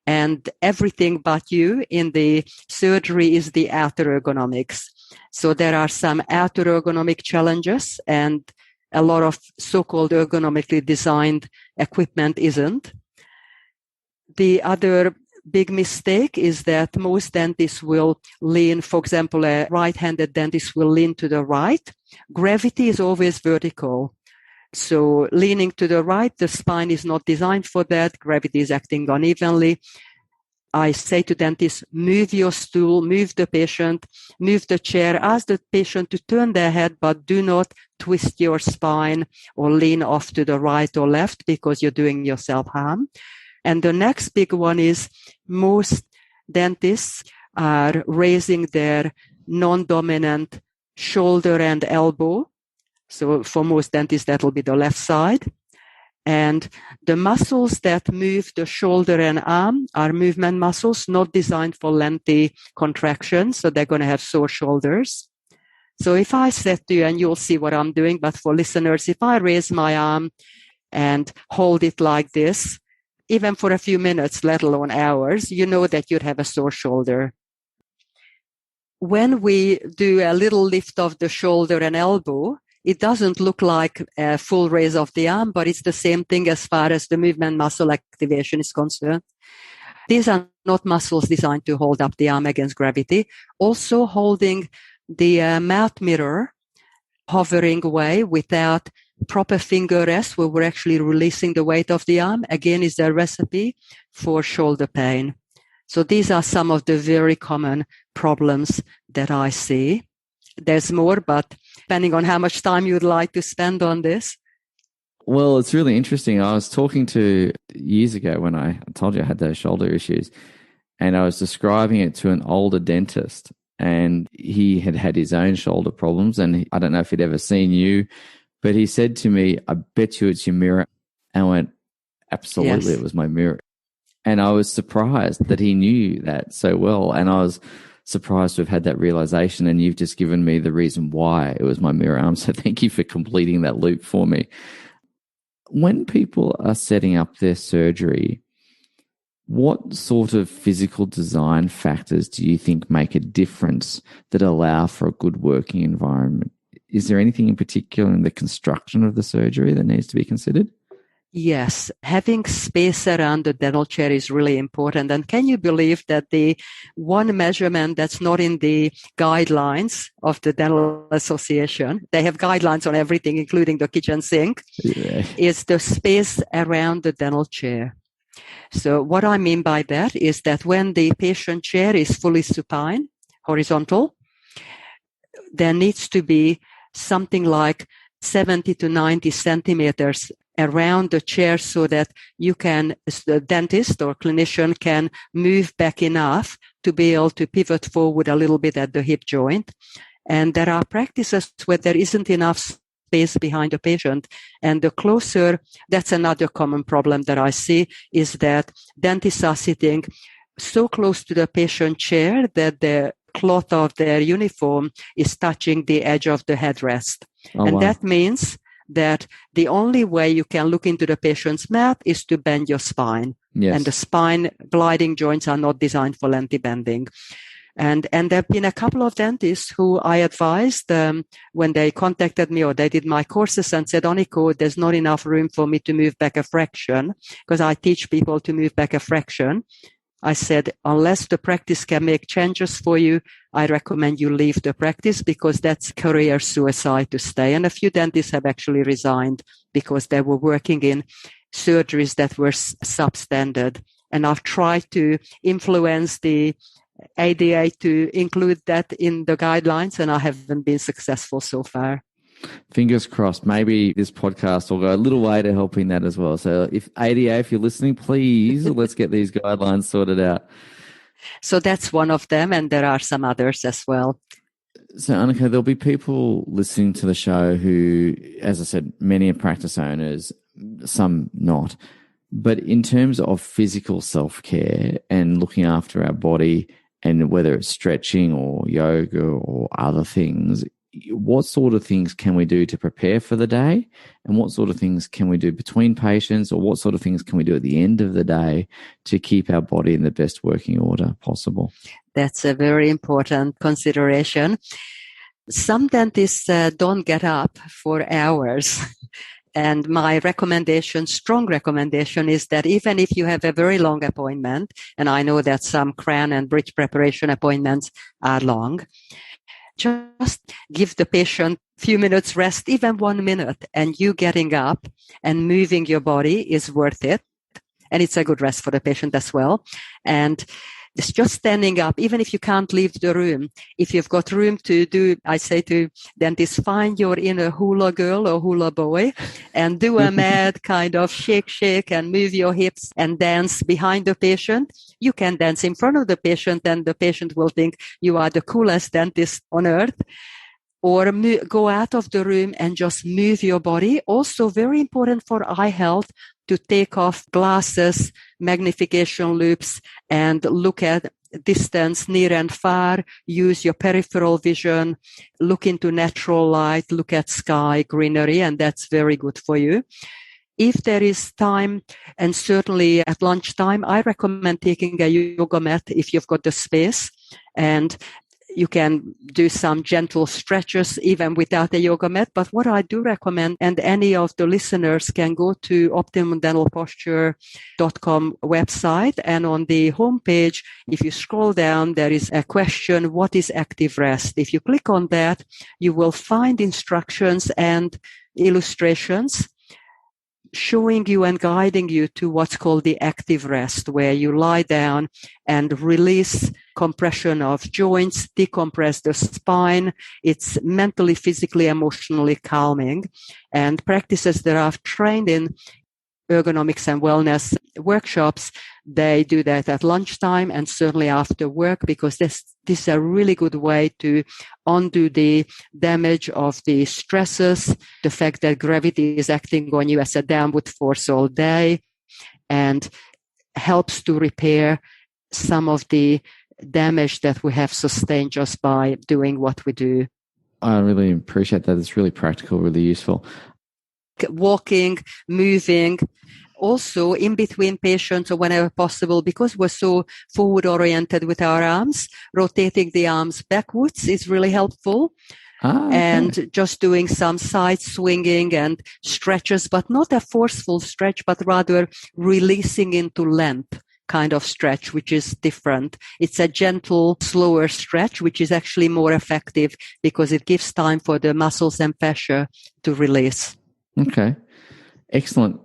And everything but you in the surgery is the outer ergonomics. So there are some outer ergonomic challenges, and a lot of so-called ergonomically designed equipment isn't. The other big mistake is that most dentists will lean, for example, a right-handed dentist will lean to the right. Gravity is always vertical. So leaning to the right, the spine is not designed for that. Gravity is acting unevenly. I say to dentists, move your stool, move the patient, move the chair, ask the patient to turn their head, but do not twist your spine or lean off to the right or left because you're doing yourself harm. And the next big one is most dentists are raising their non-dominant shoulder and elbow. So for most dentists, that will be the left side. And the muscles that move the shoulder and arm are movement muscles, not designed for lengthy contractions. So they're going to have sore shoulders. So if I said to you, and you'll see what I'm doing, but for listeners, if I raise my arm and hold it like this, even for a few minutes, let alone hours, you know that you'd have a sore shoulder. When we do a little lift of the shoulder and elbow, it doesn't look like a full raise of the arm, but it's the same thing as far as the movement muscle activation is concerned. These are not muscles designed to hold up the arm against gravity. Also holding the mouth mirror, hovering away without proper finger rest, where we're actually releasing the weight of the arm, again, is a recipe for shoulder pain. So these are some of the very common problems that I see. There's more, but depending on how much time you'd like to spend on this. Well, it's really interesting. I was talking to years ago when I told you I had those shoulder issues, and I was describing it to an older dentist, and he had had his own shoulder problems, and I don't know if he'd ever seen you, but he said to me, "I bet you it's your mirror." And I went, "Absolutely, yes. It was my mirror." And I was surprised that he knew that so well, and I was surprised to have had that realization, and you've just given me the reason why it was my mirror arm. So thank you for completing that loop for me. When people are setting up their surgery, what sort of physical design factors do you think make a difference that allow for a good working environment? Is there anything in particular in the construction of the surgery that needs to be considered? Yes, having space around the dental chair is really important. And can you believe that the one measurement that's not in the guidelines of the Dental Association, they have guidelines on everything, including the kitchen sink, is the space around the dental chair. So what I mean by that is that when the patient chair is fully supine, horizontal, there needs to be something like 70 to 90 centimeters around the chair so that you can, the dentist or clinician can move back enough to be able to pivot forward a little bit at the hip joint. And there are practices where there isn't enough space behind the patient. And the closer, that's another common problem that I see, is that dentists are sitting so close to the patient chair that the cloth of their uniform is touching the edge of the headrest. And that means that the only way you can look into the patient's mouth is to bend your spine. Yes. And the spine gliding joints are not designed for lengthy bending. And there have been a couple of dentists who I advised when they contacted me or they did my courses and said, Anikó, there's not enough room for me to move back a fraction, because I teach people to move back a fraction. I said, unless the practice can make changes for you, I recommend you leave the practice, because that's career suicide to stay. And a few dentists have actually resigned because they were working in surgeries that were substandard. And I've tried to influence the ADA to include that in the guidelines, and I haven't been successful so far. Fingers crossed. Maybe this podcast will go a little way to helping that as well. So if ADA, if you're listening, please let's get these guidelines sorted out. So that's one of them, and there are some others as well. So Anikó, there'll be people listening to the show who, as I said, many are practice owners, some not. But in terms of physical self-care and looking after our body, and whether it's stretching or yoga or other things, what sort of things can we do to prepare for the day? And what sort of things can we do between patients, or what sort of things can we do at the end of the day to keep our body in the best working order possible? That's a very important consideration. Some dentists don't get up for hours. And my recommendation, strong recommendation, is that even if you have a very long appointment, and I know that some crown and bridge preparation appointments are long, just give the patient a few minutes rest, even 1 minute, and you getting up and moving your body is worth it. And it's a good rest for the patient as well. And it's just standing up, even if you can't leave the room. If you've got room to do, I say to dentists, find your inner hula girl or hula boy and do a mad kind of shake and move your hips and dance behind the patient. You can dance in front of the patient, and the patient will think you are the coolest dentist on earth. Or go out of the room and just move your body. Also very important for eye health to take off glasses, magnification loupes, and look at distance near and far. Use your peripheral vision, look into natural light, look at sky, greenery, and that's very good for you. If there is time, and certainly at lunchtime, I recommend taking a yoga mat if you've got the space, and you can do some gentle stretches even without a yoga mat. But what I do recommend, and any of the listeners can go to optimumdentalposture.com website, and on the homepage, if you scroll down, there is a question, what is active rest? If you click on that, you will find instructions and illustrations showing you and guiding you to what's called the active rest, where you lie down and release compression of joints, decompress the spine. It's mentally, physically, emotionally calming. And practices that I've trained in ergonomics and wellness workshops, they do that at lunchtime and certainly after work, because this is a really good way to undo the damage of the stresses, the fact that gravity is acting on you as a downward force all day, and helps to repair some of the damage that we have sustained just by doing what we do. I really appreciate that. It's really practical, really useful. Walking, moving, also in between patients or whenever possible, because we're so forward oriented with our arms, rotating the arms backwards is really helpful. and just doing some side swinging and stretches, but not a forceful stretch, but rather releasing into length kind of stretch, which is different. It's a gentle, slower stretch, which is actually more effective because it gives time for the muscles and fascia to release. Okay. Excellent.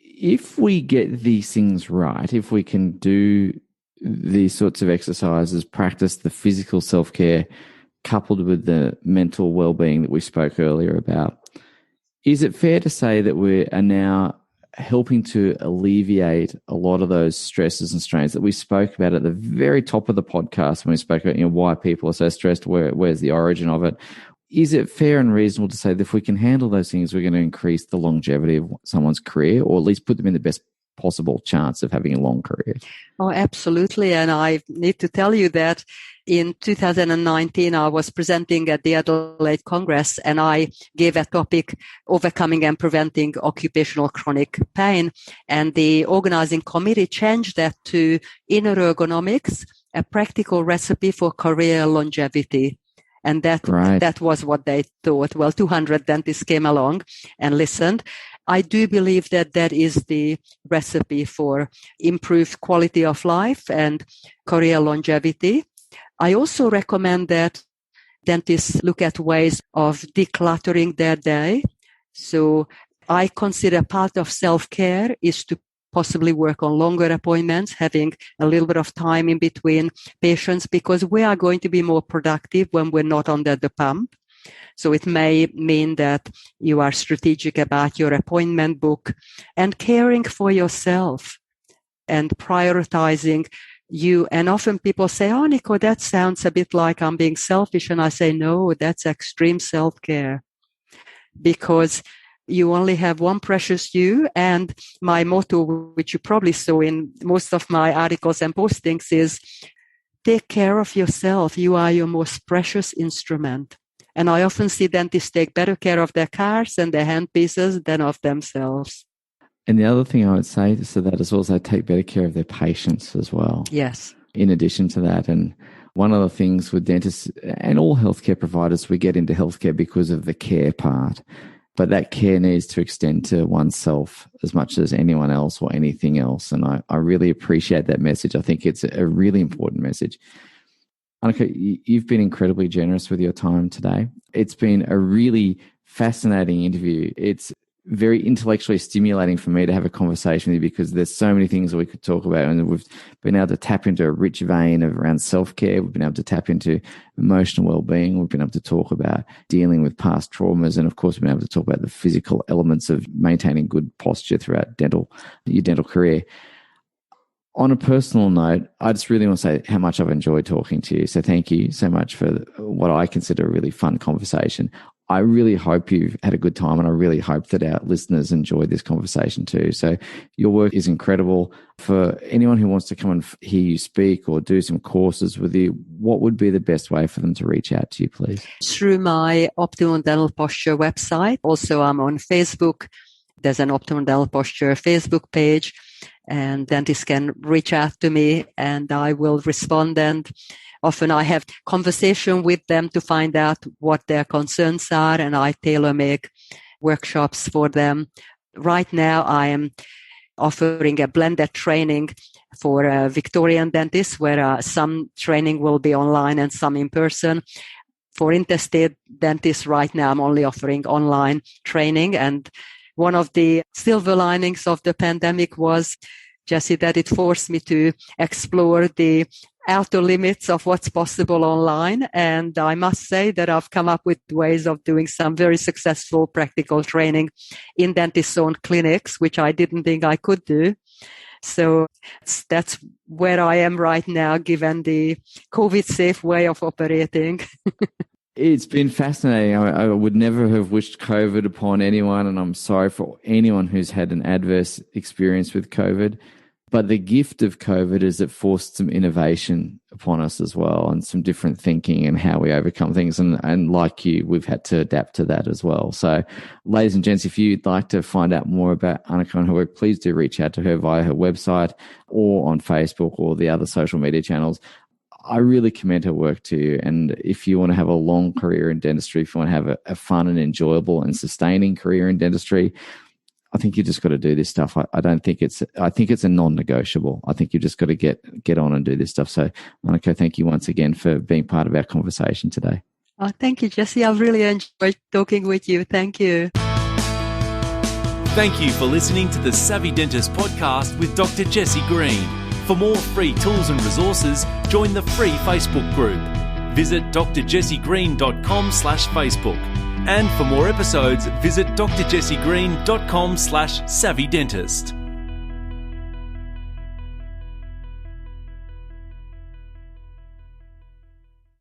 If we get these things right, if we can do these sorts of exercises, practice the physical self-care coupled with the mental well-being that we spoke earlier about, is it fair to say that we are now helping to alleviate a lot of those stresses and strains that we spoke about at the very top of the podcast when we spoke about, why people are so stressed, where's the origin of it? Is it fair and reasonable to say that if we can handle those things, we're going to increase the longevity of someone's career, or at least put them in the best possible chance of having a long career? Oh, absolutely. And I need to tell you that in 2019, I was presenting at the Adelaide Congress, and I gave a topic, overcoming and preventing occupational chronic pain. And the organizing committee changed that to inner ergonomics, a practical recipe for career longevity. And that was what they thought. Well, 200 dentists came along and listened. I do believe that that is the recipe for improved quality of life and career longevity. I also recommend that dentists look at ways of decluttering their day. So I consider part of self-care is to possibly work on longer appointments, having a little bit of time in between patients, because we are going to be more productive when we're not under the pump. So it may mean that you are strategic about your appointment book and caring for yourself and prioritizing you. And often people say, "Oh, Anikó, that sounds a bit like I'm being selfish." And I say, no, that's extreme self-care, because you only have one precious you. And my motto, which you probably saw in most of my articles and postings, is take care of yourself. You are your most precious instrument. And I often see dentists take better care of their cars and their handpieces than of themselves. And the other thing I would say to that is also take better care of their patients as well. Yes. In addition to that, and one of the things with dentists and all healthcare providers, we get into healthcare because of the care part. But that care needs to extend to oneself as much as anyone else or anything else. And I really appreciate that message. I think it's a really important message. Anikó, you've been incredibly generous with your time today. It's been a really fascinating interview. It's very intellectually stimulating for me to have a conversation with you, because there's so many things that we could talk about, and we've been able to tap into a rich vein of around self-care. We've been able to tap into emotional well-being. We've been able to talk about dealing with past traumas, and of course we've been able to talk about the physical elements of maintaining good posture throughout your dental career. On a personal note, I just really want to say how much I've enjoyed talking to you. So thank you so much for what I consider a really fun conversation. I really hope you've had a good time, and I really hope that our listeners enjoyed this conversation too. So your work is incredible. For anyone who wants to come and hear you speak or do some courses with you, what would be the best way for them to reach out to you, please? Through my Optimum Dental Posture website. Also, I'm on Facebook. There's an Optimum Dental Posture Facebook page, and dentists can reach out to me and I will respond. And often I have conversation with them to find out what their concerns are, and I tailor-make workshops for them. Right now, I am offering a blended training for Victorian dentists, where some training will be online and some in person. For interstate dentists, right now, I'm only offering online training. And one of the silver linings of the pandemic was, Jesse, that it forced me to explore the outer limits of what's possible online. And I must say that I've come up with ways of doing some very successful practical training in dentist-owned clinics, which I didn't think I could do. So that's where I am right now, given the COVID-safe way of operating. It's been fascinating. I would never have wished COVID upon anyone, and I'm sorry for anyone who's had an adverse experience with COVID. But the gift of COVID is it forced some innovation upon us as well, and some different thinking and how we overcome things. And like you, we've had to adapt to that as well. So, ladies and gents, if you'd like to find out more about Anikó and her work, please do reach out to her via her website or on Facebook or the other social media channels. I really commend her work to you. And if you want to have a long career in dentistry, if you want to have a fun and enjoyable and sustaining career in dentistry, I think you just got to do this stuff. I think it's a non-negotiable. I think you just got to get on and do this stuff. So, Anikó, thank you once again for being part of our conversation today. Oh, thank you, Jesse. I've really enjoyed talking with you. Thank you. Thank you for listening to the Savvy Dentist podcast with Dr. Jesse Green. For more free tools and resources, join the free Facebook group. Visit drjessegreen.com/Facebook. And for more episodes, visit drjessegreen.com/savvydentist.